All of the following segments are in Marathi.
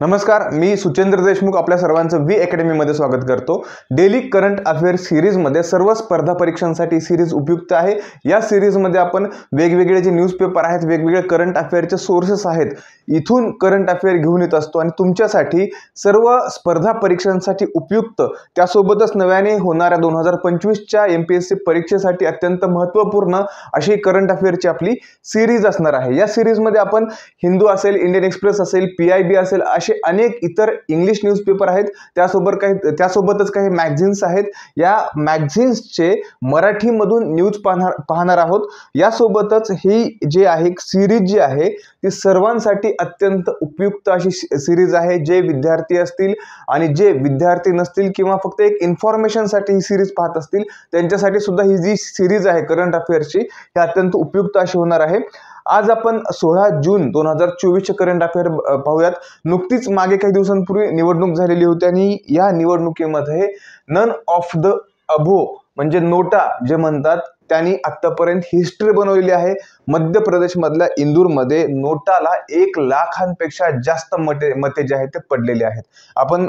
नमस्कार, मी सुचेंद्र देशमुख आपल्या सर्वांचं वी अकॅडमीमध्ये स्वागत करतो। डेली करंट अफेअर सीरीजमध्ये सर्व स्पर्धा परीक्षांसाठी सीरीज उपयुक्त आहे। या सीरीजमध्ये आपण वेगवेगळे जे न्यूजपेपर आहेत, वेगवेगळे करंट अफेअरचे सोर्सेस आहेत, इथून करंट अफेअर घेऊन येत असतो आणि तुमच्यासाठी सर्व स्पर्धा परीक्षांसाठी उपयुक्त, त्यासोबतच नव्याने होणाऱ्या 2025च्या एमपीएससी परीक्षेसाठी अत्यंत महत्त्वपूर्ण अशी करंट अफेअरची आपली सीरीज असणार आहे। या सीरीजमध्ये आपण हिंदू असेल, इंडियन एक्सप्रेस असेल, PIB असेल, असे अनेक इतर इंग्लिश न्यूजपेपर आहेत, त्यासोबतच काही मॅगझिन्स आहेत। या मॅगझिन्सचे मराठीमधून न्यूज पाहणार आहोत। यासोबतच ही जी आहे सीरीज जी आहे ती सर्वांसाठी अत्यंत उपयुक्त अशी सीरीज आहे। जे विद्यार्थी असतील आणि जे विद्यार्थी नसतील किंवा फक्त एक इन्फॉर्मेशनसाठी ही सीरीज पाहत असतील त्यांच्यासाठी सुद्धा ही जी सीरीज आहे करंट अफेअर्सची ही अत्यंत उपयुक्त अशी होणार आहे। आज आपण 16 जून 2024 करंट अफेअर पाहूयात। नुकतीच मागे काही दिवसांपूर्वी निवडणूक झालेली होती आणि या निवडणुकीमध्ये नन ऑफ द अबो म्हणजे नोटा जे म्हणतात त्यांनी आतापर्यंत हिस्ट्री बनवलेली आहे। मध्य प्रदेश मधल्या इंदूरमध्ये नोटाला 1 लाखांपेक्षा जास्त मते जे आहेत ते पडलेले आहेत। आपण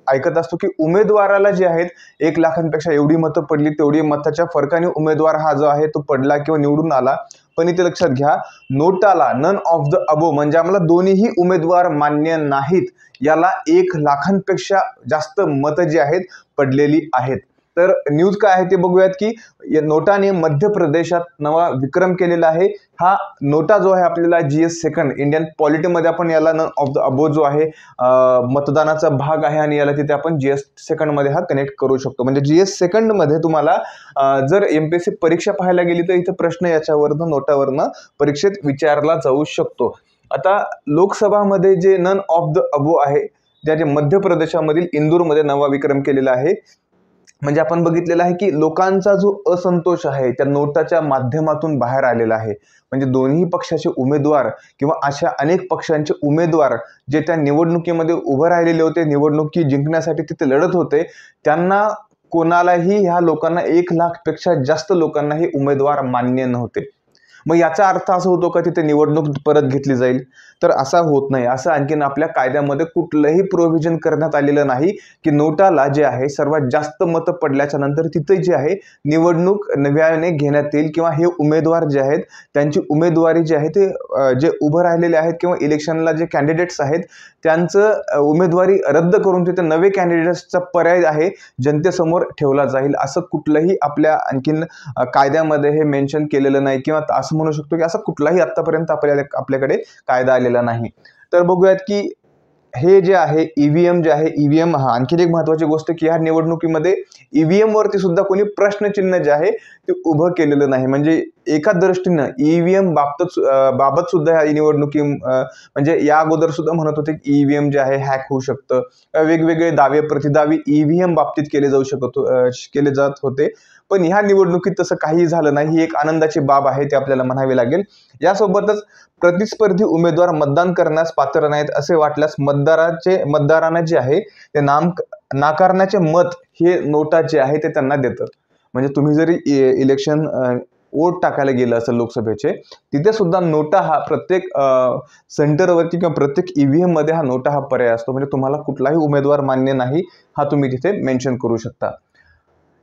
ऐकत असतो की उमेदवाराला जे आहेत 1 लाखांपेक्षा एवढी मतं पडली, तेवढी मताच्या फरकाने उमेदवार हा जो आहे तो पडला किंवा निवडून आला। पण इथे लक्षात घ्या, नोटाला नन ऑफ द अबो म्हणजे आम्हाला दोन्हीही उमेदवार मान्य नाहीत, याला 1 लाखांपेक्षा जास्त मतं जी आहेत पडलेली आहेत। तर न्यूज काय आहे ते बघूयात की नोटाने मध्य प्रदेशात नवा विक्रम केलेला आहे। हा नोटा जो आहे आपल्याला GS सेकंड इंडियन पॉलिटीमध्ये आपण याला नन ऑफ द अबो जो आहे मतदानाचा भाग आहे आणि याला तिथे आपण GS सेकंड मध्ये हा कनेक्ट करू शकतो। म्हणजे GS सेकंड मध्ये तुम्हाला जर एमपीएससी परीक्षा पाहायला गेली तर इथे प्रश्न याच्यावरनं नोटावरनं परीक्षेत विचारला जाऊ शकतो। आता लोकसभामध्ये जे नन ऑफ द अबो आहे ज्याचे मध्य प्रदेशामधील इंदूरमध्ये नवा विक्रम केलेला आहे। म्हणजे आपण बघितलेलं आहे की लोकांचा जो असंतोष आहे त्या नोटाच्या माध्यमातून बाहेर आलेला आहे। म्हणजे दोन्ही पक्षाचे उमेदवार किंवा अशा अनेक पक्षांचे उमेदवार जे त्या निवडणुकीमध्ये उभे राहिलेले होते, निवडणुकी जिंकण्यासाठी तिथे लढत होते, त्यांना कोणालाही ह्या लोकांना 1 लाखपेक्षा जास्त लोकांना हे उमेदवार मान्य नव्हते। मग याचा अर्थ असा होतो का तिथे निवडणूक परत घेतली जाईल? तर असा होत नाही। असं आणखीन आपल्या कायद्यामध्ये कुठलंही प्रोव्हिजन करण्यात आलेलं नाही की नोटाला जे आहे सर्वात जास्त मतं पडल्याच्या नंतर तिथे जे आहे निवडणूक नव्याने घेण्यात येईल किंवा हे उमेदवार जे आहेत त्यांची उमेदवारी जी आहे ते जे उभं राहिलेले आहेत किंवा इलेक्शनला जे कॅन्डिडेट्स आहेत त्यांचं उमेदवारी रद्द करून तिथे नवे कॅन्डिडेट्सचा पर्याय आहे जनतेसमोर ठेवला जाईल। असं कुठलंही आपल्या आणखीन कायद्यामध्ये हे मेन्शन केलेलं नाही किंवा असं म्हणू शकतो की असं कुठलाही आतापर्यंत आपल्याकडे कायदा आलेला नाही। तर बघूयात की हे जे आहे ईव्हीएम जे आहे ईव्हीएम हा आणखी एक महत्त्वाची गोष्ट की ह्या निवडणुकीमध्ये ईव्हीएम वरती सुद्धा कोणी प्रश्नचिन्ह जे आहे ते उभं केलेलं नाही। म्हणजे एका दृष्टीने ईव्हीएम बाबत सुद्धा ह्या निवडणुकी म्हणजे या अगोदर सुद्धा म्हणत होते की ईव्हीएम जे आहे हॅक होऊ शकतं, वेगवेगळे दावे प्रतिदावे ईव्हीएम बाबतीत केले जात होते, पण ह्या निवडणुकीत तसं काही झालं नाही। ही एक आनंदाची बाब आहे ते आपल्याला म्हणावे लागेल। यासोबतच प्रतिस्पर्धी उमेदवार मतदान करण्यास पात्र नाहीत असे वाटल्यास मतदारांना जे आहे ते नाकारण्याचे मत हे नोटा जे आहे ते त्यांना देतं। म्हणजे तुम्ही जरी इलेक्शन वोट टाकायला गेलं असेल लोकसभेचे, तिथे सुद्धा नोटा हा प्रत्येक सेंटरवरती किंवा प्रत्येक ईव्हीएम मध्ये हा नोटा हा पर्याय असतो। म्हणजे तुम्हाला कुठलाही उमेदवार मान्य नाही हा तुम्ही तिथे मेन्शन करू शकता।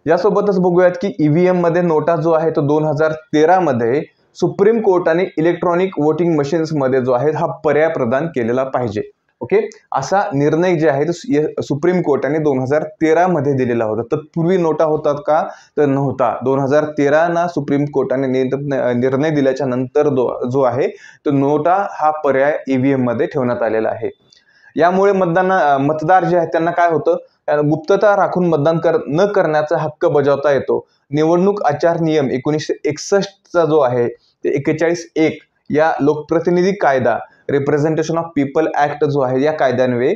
यासोबतच बघूयात की ईव्हीएम मध्ये नोटा जो आहे तो 2013 मध्ये सुप्रीम कोर्टाने इलेक्ट्रॉनिक वोटिंग मशीन्स मध्ये जो आहे हा पर्याय प्रदान केलेला पाहिजे। ओके, असा निर्णय जे आहे तो सुप्रीम कोर्टाने 2013 मध्ये दिलेला होता। तत्पूर्वी नोटा होतात का? तर नव्हता। 2013 ना सुप्रीम कोर्टाने निर्णय दिल्याच्या नंतर जो आहे तो नोटा हा पर्याय ईव्हीएम मध्ये ठेवण्यात आलेला आहे। यामुळे मतदार जे आहेत त्यांना काय होतं, गुप्तता राखून मतदान न करण्याचा हक्क बजावता येतो। निवडणूक आचार नियम 1961 चा जो आहे ते 41(1) या लोकप्रतिनिधी कायदा रिप्रेझेंटेशन ऑफ पीपल ऍक्ट जो आहे या कायद्यान्वये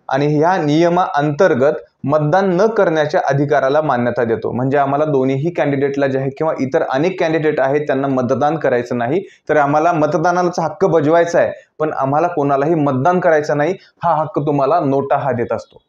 आणि ह्या नियमा अंतर्गत मतदान न करण्याच्या अधिकाराला मान्यता देतो। म्हणजे आम्हाला दोन्हीही कॅन्डिडेटला जे आहे किंवा इतर अनेक कॅन्डिडेट आहेत त्यांना मतदान करायचं नाही, तर आम्हाला मतदानाचा हक्क बजवायचा आहे पण आम्हाला कोणालाही मतदान करायचं नाही, हा हक्क तुम्हाला नोटा हा देत असतो।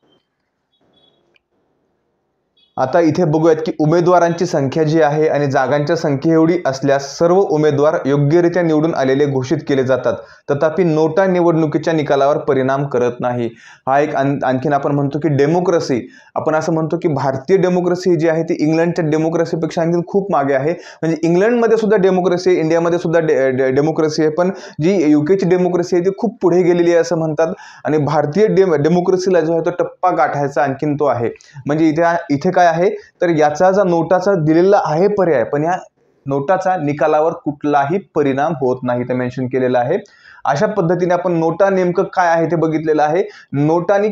आता इथे बघूयात की उमेदवारांची संख्या जी आहे आणि जागांच्या संख्या एवढी असल्यास सर्व उमेदवार योग्यरित्या निवडून आलेले घोषित केले जातात, तथापि नोटा निवडणुकीच्या निकालावर परिणाम करत नाही. हा एक आणखीन आपण म्हणतो की डेमोक्रेसी, आपण असं म्हणतो की भारतीय डेमोक्रेसी जी आहे ती इंग्लंडच्या डेमोक्रेसीपेक्षा आणखी खूप मागे आहे. म्हणजे इंग्लंडमध्ये सुद्धा डेमोक्रेसी, इंडियामध्ये सुद्धा डेमोक्रेसी आहे, पण जी युकेची डेमोक्रेसी आहे ती खूप पुढे गेलेली आहे असं म्हणतात. आणि भारतीय डेमोक्रेसीला जो आहे तो टप्पा गाठायचा आणखीन तो आहे. म्हणजे इथे काय आहे तर याचा जो नोटाचा दिलेला आहे पर्याय, पण या नोटाचा निकालावर कुठलाही परिणाम होत नाही ते मेन्शन केलेलं आहे. अशा पद्धतीने आपण नोटा नेमकं काय आहे ते बघितलेलं आहे. नोटानी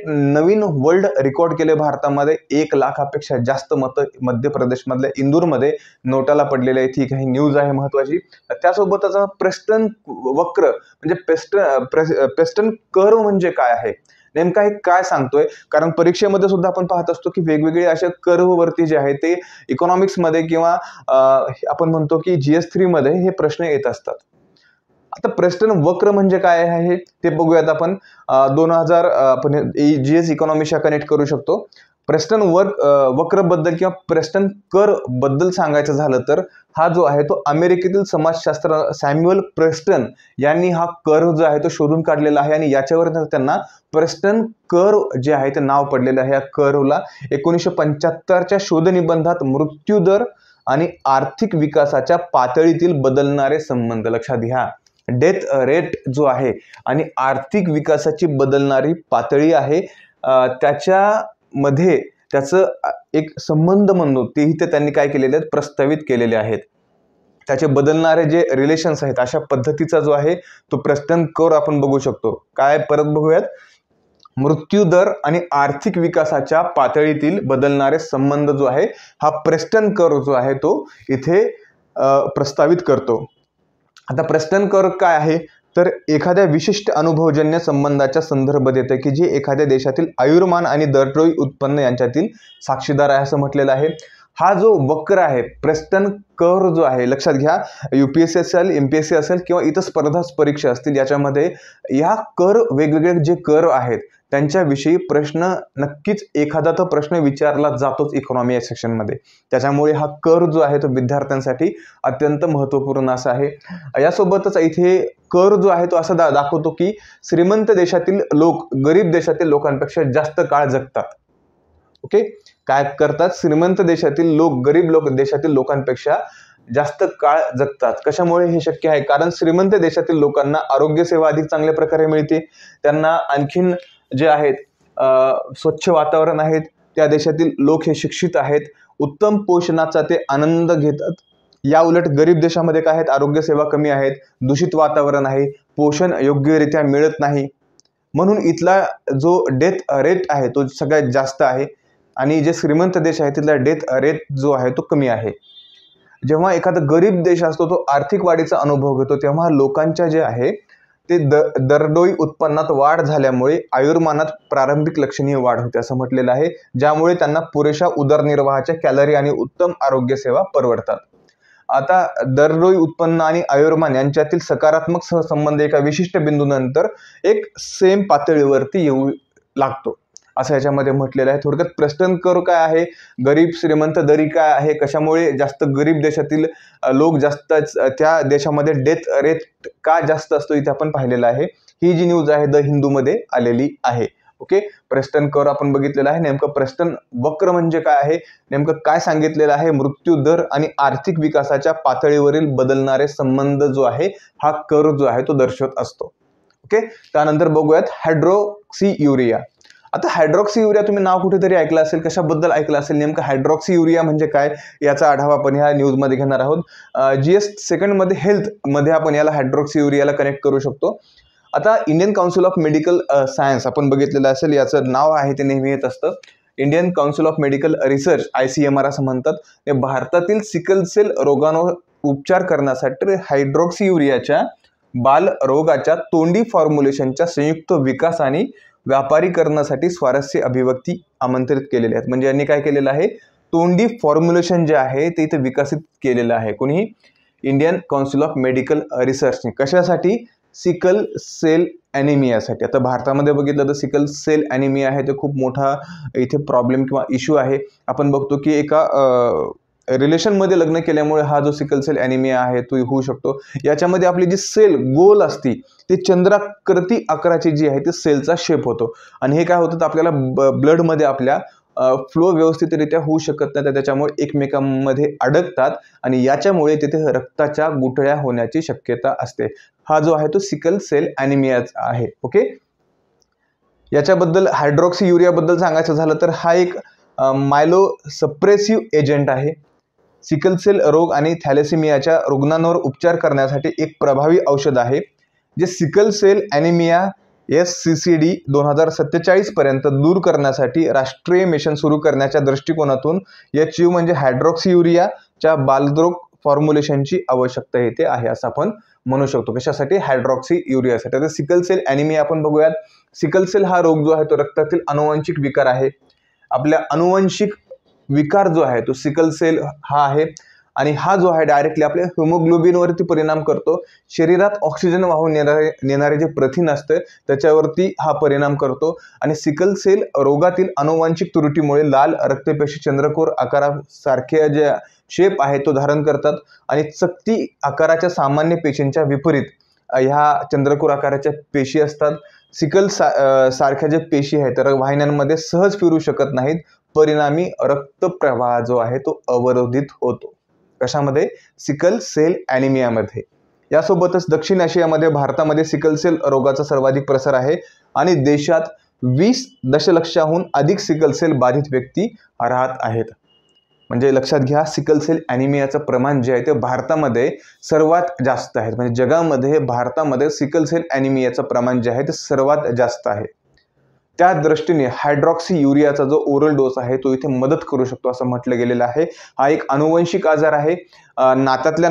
नवीन वर्ल्ड रेकॉर्ड केले भारतामध्ये. 1 लाखापेक्षा जास्त मतं मध्य प्रदेशमधल्या इंदूरमध्ये नोटाला पडलेले आहे. ठीक आहे, न्यूज आहे महत्वाची. त्यासोबतच प्रेस्टन वक्र म्हणजे पेस्टन कर्व म्हणजे काय आहे, नेमका हे काय सांगतोय, कारण परीक्षेमध्ये सुद्धा आपण पाहत असतो की वेगवेगळे अशा कर्व वरती जे आहे ते इकॉनॉमिक्स मध्ये किंवा आपण म्हणतो की GS3 मध्ये हे प्रश्न येत असतात. आता प्रेस्टन वक्र म्हणजे काय आहे ते बघूयात आपण. 2000 आपण GS इकॉनॉमिक्सला कनेक्ट करू शकतो. प्रेस्टन वक्र बद्दल किंवा प्रेस्टन कर्व बद्दल सांगायचं झालं तर हा जो आहे तो अमेरिकेतील समाजशास्त्र सॅम्युअल प्रेस्टन यांनी हा कर्व जो आहे तो शोधून काढलेला आहे आणि याच्यावर त्यांना प्रेस्टन कर्व जे आहे ते नाव पडलेलं आहे. या कर्वला 1975च्या शोध निबंधात मृत्यूदर आणि आर्थिक विकासाच्या पातळीतील बदलणारे संबंध, लक्षात घ्या, डेथ रेट जो आहे आणि आर्थिक विकासाची बदलणारी पातळी आहे, त्याच्यामध्ये त्याचं एक संबंध म्हणून तेही ते त्यांनी काय केलेले आहेत, प्रस्तावित केलेले आहेत. त्याचे बदलणारे जे रिलेशन्स आहेत अशा पद्धतीचा जो आहे तो प्रेस्टन कर्व आपण बघू शकतो. काय परत बघूयात, मृत्यू दर आणि आर्थिक विकासाच्या पातळीतील बदलणारे संबंध जो आहे हा प्रेस्टन कर्व जो आहे तो इथे प्रस्तावित करतो. आता प्रेस्टन कर्व काय आहे तर एखाद्या विशिष्ट अनुभवजन्य संबंधाच्या संदर्भ देते की जे एखाद्या देशातील आयुर्मान आणि दरडोई उत्पन्न यांच्यातील साक्षीदार आहे असं म्हटलेलं आहे. हा जो वक्र आहे प्रेस्टन कर्व जो आहे, लक्षात घ्या, UPSC असेल, MPSC असेल किंवा इतर स्पर्धा परीक्षा असतील याच्यामध्ये या कर्व वेगवेगळे जे कर्व आहेत त्यांच्याविषयी प्रश्न नक्कीच एखादा तो प्रश्न विचारला जातोच इकॉनॉमी या सेक्शनमध्ये. त्याच्यामुळे हा कर्व जो आहे तो विद्यार्थ्यांसाठी अत्यंत महत्त्वपूर्ण असा आहे. यासोबतच इथे कर्व जो आहे तो असं दाखवतो की श्रीमंत देशातील लोक गरीब देशातील लोकांपेक्षा जास्त काळ जगतात. ओके, काय करतात, श्रीमंत देशातील लोक गरीब देशातील लोकांपेक्षा जास्त काळ जगतात. कशामुळे हे शक्य आहे, कारण श्रीमंत देशातील लोकांना आरोग्य सेवा अधिक चांगल्या प्रकारे मिळते, त्यांना आणखीन जे आहेत स्वच्छ वातावरण आहेत, त्या देशातील लोक हे शिक्षित आहेत, उत्तम पोषणाचा ते आनंद घेतात. या उलट गरीब देशामध्ये काय आहेत, आरोग्य सेवा कमी आहेत, दूषित वातावरण आहे, पोषण योग्यरित्या मिळत नाही, म्हणून इथला जो डेथ रेट आहे तो सगळ्यात जास्त आहे आणि जे श्रीमंत देश आहे तिथला डेथ रेट जो आहे तो कमी आहे. जेव्हा एखादा गरीब देश असतो तो आर्थिक वाढीचा अनुभव घेतो तेव्हा लोकांच्या जे आहे ते दरडोई उत्पन्नात वाढ झाल्यामुळे आयुर्मानात प्रारंभिक लक्षणीय वाढ होते असं म्हटलेलं आहे, ज्यामुळे त्यांना पुरेशा उदरनिर्वाहाच्या कॅलरी आणि उत्तम आरोग्य सेवा परवडतात. आता दरडोई उत्पन्न आणि आयुर्मान यांच्यातील सकारात्मक सहसंबंध एका विशिष्ट बिंदूनंतर एक सेम पातळीवरती येऊ लागतो असं याच्यामध्ये म्हटलेलं आहे. थोडक्यात प्रेस्टन कर्व काय आहे, गरीब श्रीमंत दरी काय आहे, कशामुळे जास्त गरीब देशातील लोक जास्त त्या देशामध्ये डेथ रेट का जास्त असतो इथे आपण पाहिलेलं आहे. ही जी न्यूज आहे द हिंदूमध्ये आलेली आहे. ओके, प्रेस्टन कर्व आपण बघितलेला आहे. नेमकं प्रेस्टन वक्र म्हणजे काय आहे, नेमकं काय सांगितलेलं आहे, मृत्यू दर आणि आर्थिक विकासाच्या पातळीवरील बदलणारे संबंध जो आहे हा कर्व जो आहे तो दर्शवत असतो. ओके, त्यानंतर बघूयात हायड्रॉक्सी युरिया. आता हायड्रॉक्सी युरिया तुम्ही नाव कुठेतरी ऐकलं असेल, कशाबद्दल ऐकलं असेल, नेमकं हायड्रॉक्सी युरिया म्हणजे काय याचा आढावा आपण ह्या न्यूजमध्ये घेणार आहोत. GS सेकंडमध्ये हेल्थमध्ये आपण याला हायड्रॉक्सी युरियाला कनेक्ट करू शकतो. आता Indian council of medical science आपण बघितलेलं असेल, याचं नाव आहे ते नेहमी येत असतं, Indian council of medical research ICMR असं म्हणतात. हे भारतातील सिकल सेल रोगावर उपचार करण्यासाठी हायड्रॉक्सी युरियाच्या बालरोगाच्या तोंडी फॉर्म्युलेशनच्या संयुक्त विकास आणि व्यापारीकरणासाठी स्वारस्य अभिव्यक्ती आमंत्रित केलेले आहेत. म्हणजे यांनी काय केलेलं आहे, तोंडी फॉर्म्युलेशन जे आहे ते इथे विकसित केलेलं आहे. कोणी, इंडियन काउन्सिल ऑफ मेडिकल रिसर्चने. कशासाठी सिकल सेल ॲनिमियासाठी. आता भारतामध्ये बघितलं तर सिकल सेल ॲनिमिया आहे ते खूप मोठा इथे प्रॉब्लेम किंवा इश्यू आहे. आपण बघतो की एका रिलेशनमध्ये लग्न केल्यामुळे हा जो सिकल सेल ॲनिमिया आहे तो होऊ शकतो. याच्यामध्ये आपली जी सेल गोल असती ती चंद्राकृती आकाराची जी आहे ती सेलचा शेप होतो आणि हे काय होतं तर आपल्याला ब्लडमध्ये आपल्या फ्लो व्यवस्थितरित्या होऊ शकत नाही, तर त्याच्यामुळे एकमेकांमध्ये अडकतात आणि याच्यामुळे तिथे रक्ताच्या गुठळ्या होण्याची शक्यता असते. हा जो आहे तो सिकल सेल ॲनिमिया आहे. ओके, याच्याबद्दल हायड्रॉक्सी युरियाबद्दल सांगायचं झालं तर हा एक मायलो सप्रेसिव्ह एजंट आहे. सिकल सेल रोग आणि थॅलेसेमियाच्या रुग्णांवर उपचार करण्यासाठी एक प्रभावी औषध आहे जे सिकल सेल ॲनिमिया SCCD 2047 पर्यंत दूर करण्यासाठी राष्ट्रीय मिशन सुरू करण्याच्या दृष्टिकोनातून HU म्हणजे हायड्रॉक्सी युरियाच्या बालद्रोग फॉर्म्युलेशनची आवश्यकता येते आहे असं आपण म्हणू शकतो. कशासाठी? हायड्रॉक्सी युरियासाठी. तर सिकल सेल ॲनिमिया आपण बघूयात. सिकल सेल हा रोग जो आहे तो रक्तातील अनुवांशिक विकार आहे. आपल्या अनुवांशिक विकार जो आहे तो सिकल सेल हा आहे आणि हा जो आहे डायरेक्टली आपल्या हिमोग्लोबिनवरती परिणाम करतो. शरीरात ऑक्सिजन वाहून नेणारे जे प्रथिन असतं त्याच्यावरती हा परिणाम करतो आणि सिकल सेल रोगातील अनुवांशिक त्रुटीमुळे लाल रक्तपेशी चंद्रकोर आकारासारखे जे शेप आहे तो धारण करतात आणि चकती आकाराच्या सामान्य पेशींच्या विपरीत ह्या चंद्रकोर आकाराच्या पेशी असतात. सिकल सारख्या जे पेशी आहेत तर वाहिन्यांमध्ये सहज फिरू शकत नाहीत, परिणामी रक्तप्रवाह जो आहे तो अवरोधित होतो. कशामध्ये? सिकल सेल ॲनिमियामध्ये. यासोबतच दक्षिण आशियामध्ये भारतामध्ये सिकल सेल रोगाचा सर्वाधिक प्रसार आहे आणि देशात 20 दशलक्षाहून अधिक सिकल सेल बाधित व्यक्ती राहत आहेत. म्हणजे लक्षात घ्या, सिकल सेल ॲनिमियाचं प्रमाण जे आहे ते भारतामध्ये सर्वात जास्त आहे. म्हणजे जगामध्ये भारतामध्ये सिकल सेल ॲनिमियाचं प्रमाण जे आहे ते सर्वात जास्त आहे. त्या दृष्टीने हायड्रॉक्सी युरियाचा जो ओरल डोस आहे तो इथे मदत करू शकतो असं म्हटलं गेलेलं आहे. हा एक अनुवंशिक आजार आहे. नात्यातल्या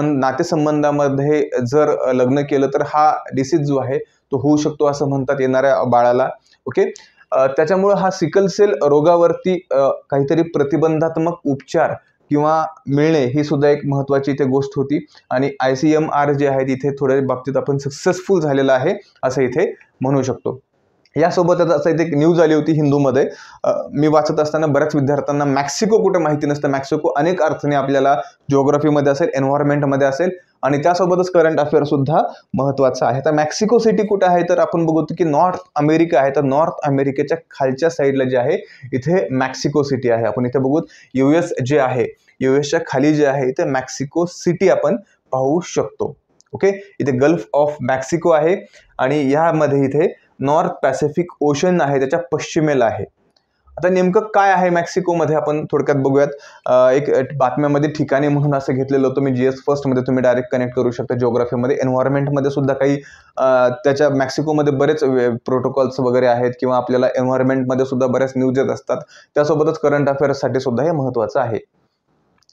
नातेसंबंधामध्ये जर लग्न केलं तर हा डिसीज जो आहे तो होऊ शकतो असं म्हणतात येणाऱ्या बाळाला. ओके, त्याच्यामुळे हा सिकल सेल रोगावरती काहीतरी प्रतिबंधात्मक उपचार किंवा मिळणे ही सुद्धा एक महत्त्वाची इथे गोष्ट होती आणि ICMR जे आहे तिथे थोड्या बाबतीत आपण सक्सेसफुल झालेला आहे असं इथे म्हणू शकतो. यासोबतच असं इथे एक न्यूज आली होती हिंदूमध्ये. मी वाचत असताना बऱ्याच विद्यार्थ्यांना मेक्सिको कुठे माहिती नसतं. मेक्सिको अनेक अर्थाने आपल्याला जिओग्राफीमध्ये असेल, एन्व्हायरमेंटमध्ये असेल आणि त्यासोबतच करंट अफेअर सुद्धा महत्त्वाचं आहे. तर मेक्सिको सिटी कुठे आहे तर आपण बघतो की नॉर्थ अमेरिका आहे. तर नॉर्थ अमेरिकेच्या खालच्या साईडला जे आहे इथे मेक्सिको सिटी आहे. आपण इथे बघू US जे आहे, USच्या खाली जे आहे इथे मेक्सिको सिटी आपण पाहू शकतो. ओके, इथे गल्फ ऑफ मेक्सिको आहे आणि यामध्ये इथे नॉर्थ पॅसिफिक ओशन आहे, त्याच्या पश्चिमेला आहे. आता नेमकं काय आहे मेक्सिकोमध्ये आपण थोडक्यात बघूयात. एक बातम्यामध्ये ठिकाणी म्हणून असं घेतलेलं होतं मी. GS फर्स्टमध्ये तुम्ही डायरेक्ट कनेक्ट करू शकता. जिओग्राफीमध्ये एन्व्हायरमेंटमध्ये सुद्धा काही त्याच्या मेक्सिकोमध्ये बरेच प्रोटोकॉल्स वगैरे आहेत किंवा आपल्याला एन्व्हायरमेंटमध्ये सुद्धा बऱ्याच न्यूज येत असतात. त्यासोबतच करंट अफेअर्ससाठी सुद्धा हे महत्त्वाचं आहे.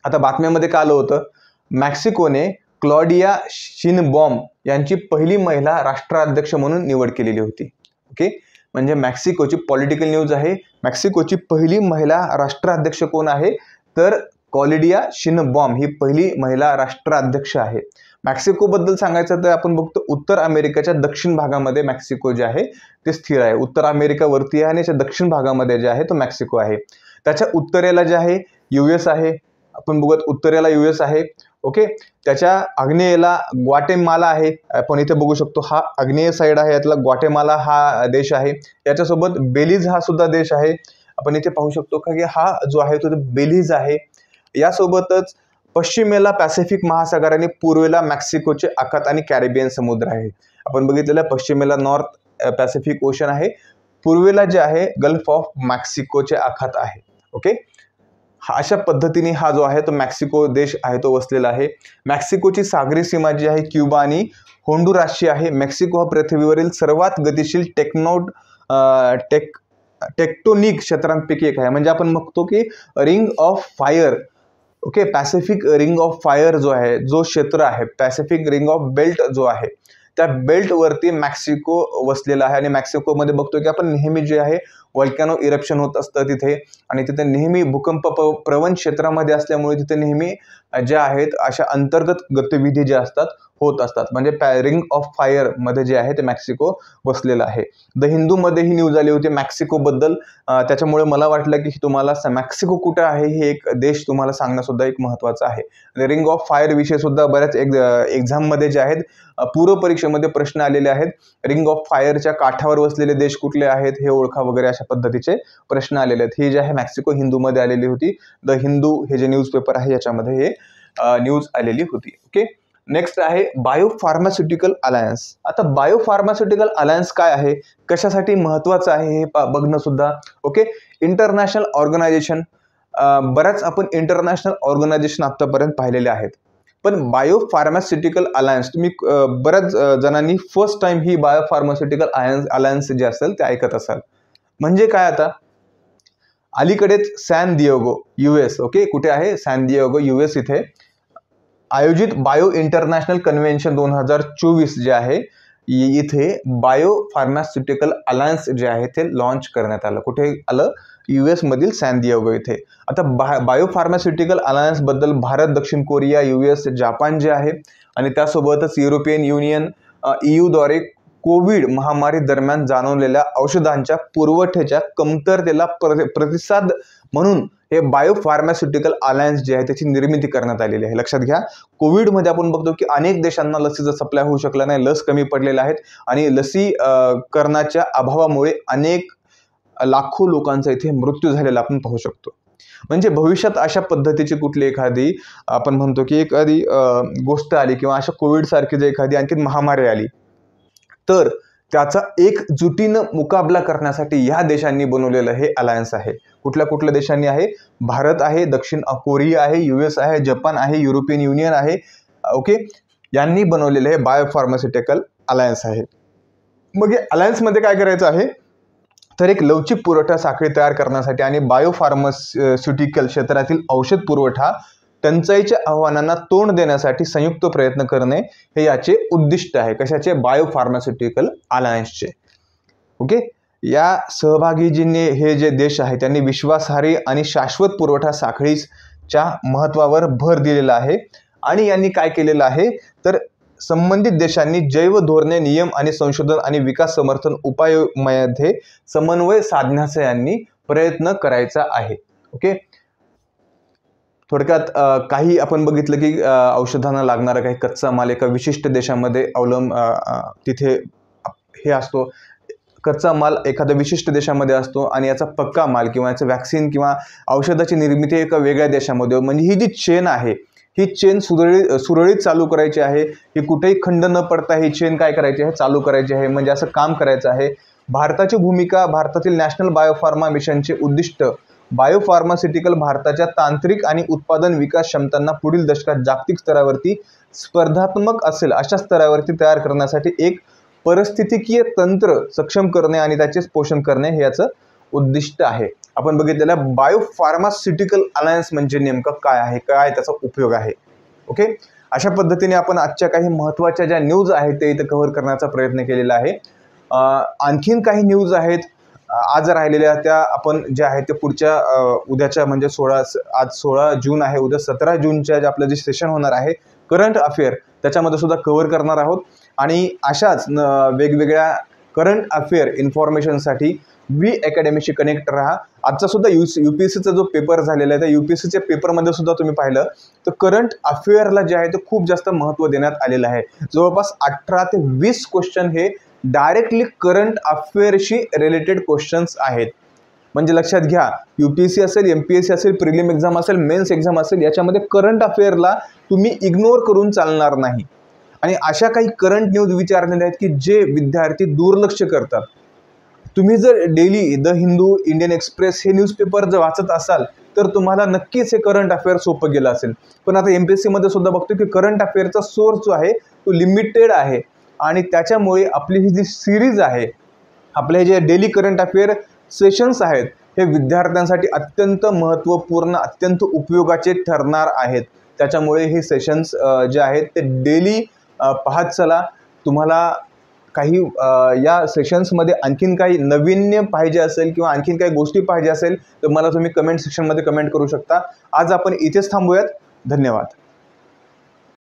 आता बातम्यामध्ये काय आलं होतं, मेक्सिकोने क्लॉडिया शिनबॉम यांची पहिली महिला राष्ट्राध्यक्ष म्हणून निवड केलेली होती. ओके, म्हणजे मेक्सिकोची पॉलिटिकल न्यूज आहे. मेक्सिकोची पहिली महिला राष्ट्राध्यक्ष कोण आहे तर क्लॉडिया शिनबॉम ही पहिली महिला राष्ट्राध्यक्ष आहे. मेक्सिकोबद्दल सांगायचं तर आपण बघतो उत्तर अमेरिकेच्या दक्षिण भागामध्ये मेक्सिको जे आहे ते स्थिर आहे. उत्तर अमेरिकावरती आहे आणि त्याच्या दक्षिण भागामध्ये जे आहे तो मेक्सिको आहे. त्याच्या उत्तरेला जे आहे US आहे. आपण बघत उत्तरेला US आहे. ओके, त्याच्या आग्नेयेला ग्वाटेमाला आहे. आपण इथे बघू शकतो हा आग्नेय साईड आहे, यातला ग्वाटेमाला हा देश आहे. याच्यासोबत बेलीज हा सुद्धा देश आहे. आपण इथे पाहू शकतो का की हा जो आहे तो बेलीज आहे. यासोबतच पश्चिमेला पॅसिफिक महासागर आणि पूर्वेला मेक्सिकोचे आखात आणि कॅरिबियन समुद्र आहे. आपण बघितलेलं पश्चिमेला नॉर्थ पॅसिफिक ओशन आहे, पूर्वेला जे आहे गल्फ ऑफ मेक्सिकोचे आखात आहे. ओके, अशा पद्धतीने हा जो आहे तो मेक्सिको देश आहे तो वसलेला आहे. मेक्सिकोची सागरी सीमा जी आहे क्युबा आणि होंडुरासची आहे. मेक्सिको हा पृथ्वीवरील सर्वात गतिशील टेक्टोनिक क्षेत्रांपैकी एक आहे. म्हणजे आपण बघतो की ring of fire, okay, Pacific ring of fire जो आहे, जो क्षेत्र आहे पॅसिफिक रिंग ऑफ बेल्ट जो आहे त्या बेल्टवरती मेक्सिको वसलेला आहे. आणि मेक्सिकोमध्ये बघतो की आपण नेहमी जे आहे व्हॉल्कॅनो इरप्शन होत असतं तिथे आणि तिथे नेहमी भूकंप प्रवण क्षेत्रामध्ये असल्यामुळे तिथे नेहमी ज्या आहेत अशा अंतर्गत गतिविधी ज्या असतात होत असतात. म्हणजे रिंग ऑफ फायर मध्ये जे आहे ते मेक्सिको बसलेलं आहे. द हिंदूमध्ये ही न्यूज आली होती मेक्सिकोबद्दल. त्याच्यामुळे मला वाटलं की तुम्हाला मेक्सिको कुठे आहे हे एक देश तुम्हाला सांगणं सुद्धा एक महत्त्वाचं आहे. रिंग ऑफ फायर विषय सुद्धा बऱ्याच एक्झाममध्ये जे आहेत पूर्व परीक्षेमध्ये प्रश्न आलेले आहेत. रिंग ऑफ फायरच्या काठावर वसलेले देश कुठले आहेत हे ओळखा वगैरे अशा पद्धतीचे प्रश्न आलेले आहेत. ही जे आहे मेक्सिको हिंदूमध्ये आलेली होती. द हिंदू हे जे न्यूजपेपर आहे याच्यामध्ये हे न्यूज आलेली होती. ओके, नेक्स्ट आहे बायोफार्मास्युटिकल अलायन्स. आता बायोफार्मास्युटिकल अलायन्स काय आहे, कशासाठी महत्त्वाचं आहे हे बघणं सुद्धा. ओके, इंटरनॅशनल ऑर्गनायझेशन, बऱ्याच आपण इंटरनॅशनल ऑर्गनायझेशन आतापर्यंत पाहिलेले आहेत, पण बायोफार्मास्युटिकल अलायन्स तुम्ही बऱ्याच जणांनी फर्स्ट टाइम ही बायोफार्मास्युटिकल अलायन्स जे असेल ते ऐकत असाल. म्हणजे काय, आता अलीकडेच सॅन दिएगो US, ओके कुठे आहे सॅन दिएगो US इथे आयोजित बायो इंटरनॅशनल कन्व्हेन्शन 2024 जे आहे इथे बायोफार्मास्युटिकल अलायन्स जे आहे ते लॉन्च करण्यात आलं. कुठे आलं, US मधील सॅन दिएगो इथे. आता बायोफार्मास्युटिकल अलायन्स बद्दल भारत, दक्षिण कोरिया, US, जापान जे आहे आणि त्यासोबतच युरोपियन युनियन EU द्वारे कोविड महामारी दरम्यान जाणवलेल्या औषधांच्या पुरवठ्याच्या कमतरतेला प्रतिसाद म्हणून हे बायोफार्मास्युटिकल अलायन्स जे आहे त्याची निर्मिती करण्यात आलेली आहे. लक्षात घ्या, कोविडमध्ये आपण बघतो की अनेक देशांना लसीचा सप्लाय होऊ शकला नाही, लस कमी पडलेल्या आहेत आणि लसीकरणाच्या अभावामुळे अनेक लाखो लोकांचा इथे मृत्यू झालेला आपण पाहू शकतो. म्हणजे भविष्यात अशा पद्धतीची कुठली एखादी आपण म्हणतो की एखादी गोष्ट आली किंवा अशा कोविड सारखी जर एखादी आणखी महामारी आली तर त्याचा एकजुटीनं मुकाबला करण्यासाठी ह्या देशांनी बनवलेलं हे अलायन्स आहे. कुठल्या कुठल्या देशांनी आहे, भारत आहे, दक्षिण कोरिया आहे, US आहे, जपान आहे, युरोपियन युनियन आहे. ओके, यांनी बनवलेलं हे बायोफार्मास्युटिकल अलायन्स आहे. मग हे अलायन्समध्ये काय करायचं आहे, तर एक लवचिक पुरवठा साखळी तयार करण्यासाठी आणि बायोफार्मास्युटिकल क्षेत्रातील औषध पुरवठा टंचाईच्या आव्हानांना तोंड देण्यासाठी संयुक्त प्रयत्न करणे हे याचे उद्दिष्ट आहे. कशाचे, बायोफार्मास्युटिकल अलायन्सचे. ओके, या सहभागीजींनी हे जे देश आहे त्यांनी विश्वासार्ह आणि शाश्वत पुरवठा साखळीच्या महत्त्वावर भर दिलेला आहे. आणि यांनी काय केलेलं आहे, तर संबंधित देशांनी जैव धोरणे, नियम आणि संशोधन आणि विकास समर्थन उपायामध्ये समन्वय साधण्याचा यांनी प्रयत्न करायचा आहे. ओके, थोडक्यात काही आपण बघितलं की औषधांना लागणारा काही कच्चा माल एका विशिष्ट देशामध्ये तिथे हे असतो, कच्चा माल एखाद्या विशिष्ट देशामध्ये असतो आणि याचा पक्का माल किंवा याचं वॅक्सिन किंवा औषधाची निर्मिती एका वेगळ्या देशामध्ये. म्हणजे ही जी चेन आहे ही चेन सुरळीत चालू करायची आहे. ही कुठेही खंड न पडता ही चेन काय करायची आहे, चालू करायची आहे. म्हणजे असं काम करायचं आहे. भारताची भूमिका, भारतातील नॅशनल बायोफार्मा मिशनचे उद्दिष्ट बायोफार्मास्युटिकल भारताच्या तांत्रिक आणि उत्पादन विकास क्षमतांना पुढील दशकात जागतिक स्तरावरती स्पर्धात्मक असेल अशा स्तरावरती तयार करण्यासाठी एक परिस्थितिकीय तंत्र सक्षम करणे आणि त्याचे पोषण करणे हे याचं उद्दिष्ट आहे. आपण बघितलेलं बायोफार्मास्युटिकल अलायन्स म्हणजे नेमकं काय आहे, काय त्याचा उपयोग आहे. ओके, अशा पद्धतीने आपण आजच्या काही महत्त्वाच्या ज्या न्यूज आहेत ते इथं कव्हर करण्याचा प्रयत्न केलेला आहे. आणखीन काही न्यूज आहेत आज राहिलेल्या, त्या आपण ज्या आहेत ते पुढच्या उद्याच्या म्हणजे आज 16 जून आहे, उद्या 17 जूनच्या जे आपलं जे सेशन होणार आहे करंट अफेअर त्याच्यामध्ये सुद्धा कव्हर करणार आहोत. आणि अशाच वेगवेगळ्या करंट अफेअर इन्फॉर्मेशनसाठी वी अकॅडमीशी कनेक्ट राहा. आजचा सुद्धा UPSCचा जो पेपर झालेला आहे त्या UPSCच्या पेपरमध्ये सुद्धा तुम्ही पाहिलं तर करंट अफेअरला जे आहे ते खूप जास्त महत्त्व देण्यात आलेलं आहे. जवळपास 18 ते 20 क्वेश्चन हे डायरेक्टली करंट अफेअरशी रिलेटेड क्वेश्चन्स आहेत. म्हणजे लक्षात घ्या, UPSC असेल, MPSC असेल, प्रिलिम एक्झाम असेल, मेन्स एक्झाम असेल, याच्यामध्ये करंट अफेअरला तुम्ही इग्नोर करून चालणार नाही. आणि अशा काही करंट न्यूज विचारलेल्या आहेत की जे विद्यार्थी दुर्लक्ष करतात. तुम्ही जर daily the Hindu, Indian express हे न्यूजपेपर जर वाचत असाल तर तुम्हाला नक्कीच हे करंट अफेअर सोपं गेलं असेल. पण आता MPSC मध्ये सुद्धा बघतो की करंट अफेअरचा सोर्स जो आहे तो लिमिटेड आहे आणि त्याच्यामुळे आपली ही जी सिरीज आहे, आपले जे डेली करंट अफेअर सेशन्स आहेत हे विद्यार्थ्यांसाठी अत्यंत महत्त्वपूर्ण, अत्यंत उपयोगाचे ठरणार आहेत. त्याच्यामुळे हे सेशन्स जे आहेत ते डेली पाहत चला. तुम्हाला काही या सेशन्समध्ये आणखीन काही नवीन्य पाहिजे असेल किंवा आणखीन काही गोष्टी पाहिजे असेल तर मला तुम्ही कमेंट सेक्शनमध्ये कमेंट करू शकता. आज आपण इथेच थांबूयात. धन्यवाद.